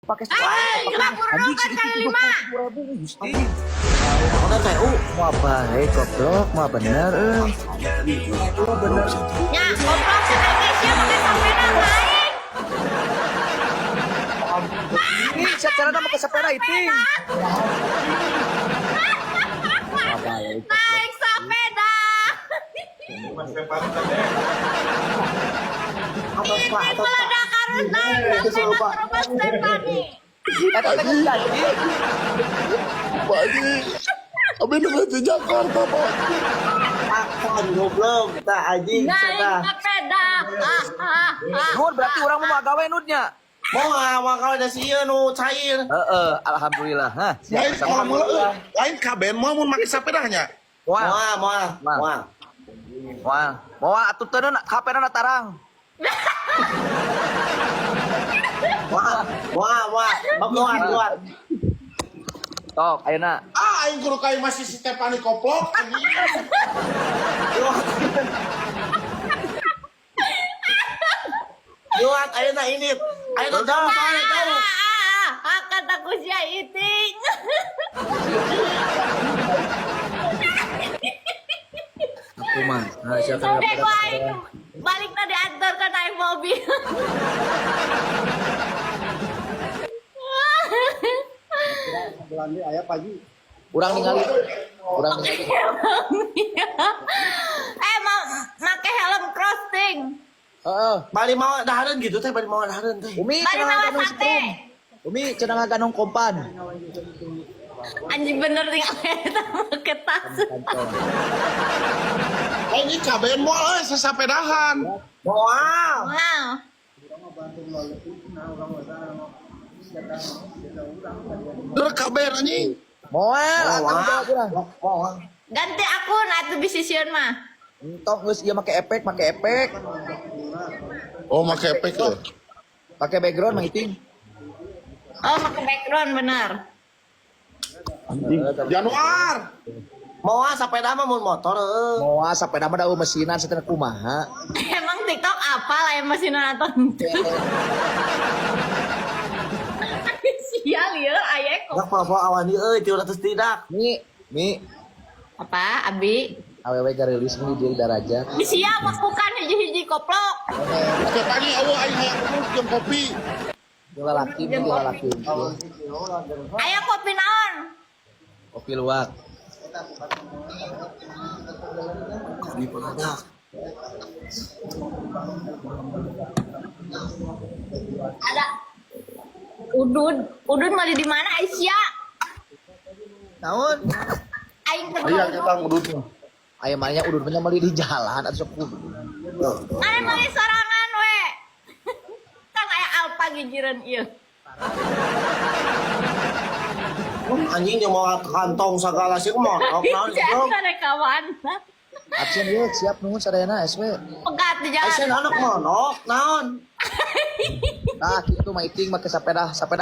pakai sepeda. Kenapa kan kali 5? Udah teh, mau baik goblok, mau bener. Bener. Ya, goblok sana Kesia pakai sepeda naik. Ini secara nama ke sepeda itu. Naik sepeda. Meledak harus naik sepeda terus Stefani. Eta teh geus janji. Pak Haji, abis nu ke Jakarta, Pak. Akan goblok kita anjing Naik sana. sepeda. Nun berarti orang mau gawe nutnya. Mau kalau ada sieun nu cair. Alhamdulillah. Hah, Lain siap sama kalau lain kaben mau make sepedanya. Wah, mau atuh teu na kapena na tarang. Keluar. Tok, ayeuna. Aing kudu kayak masih si Stefani koplok anjing. Keluar, ayeuna ini. Ayeuna jauh. Kata Kusya Iting. Aku mah, siapa Sampai gua balik tadi antar ke naik mobil. Belanda ayah pagi. Urang ningali. Mau make helm crossing. Bali mau dahareun gitu teh, bali mau dahareun teh. Umi Bari cenah mawa ganong sate. strum. Umi cenah ngaganong kompan. Anjing bener tinggal eta make tas. Ini kaben mau sesapedahan. Wow. Wow. Dur kaben anjing. Moal, akan jawab urang. Ganti akun atuh bisi sieun mah. Entok geus ieu make efek. Oh, make efek ya. Pakai background mah iting. Oh, make background bener. Januar. Mau sepeda mah mun motor Moal sepeda mah da mesinan sateuna kumaha. Emang TikTok apa lah yang masih nonton? Sial ya, ayah kok. Dak apa awan ieu euy 300 tidak. Mi, Apa, Abi? awewe garilis mi di daraja. Sia bukan hiji-hiji koplok. Stefani eueuh aing hayang urut jeung kopi. Dua laki. Ayah kopi naon? Kopi luwak. Ini peladak. Ada Udud mau di mana Aisyah? Naon? Aing Aya kedua. kita ngudut. Aya mananya udud mah meuli di jalan atuh sok kudu. Mana mau sorangan we? Kang aya alpa gijireun ieu. Anjing jeung mau kantong sagala sih mah. Naon goblok. Jangan kawan. Absen ieu siap nunggu sadayana SW. Pegat di jalan. Aisen anak monok naon? Nah, kitu mah iting make sepeda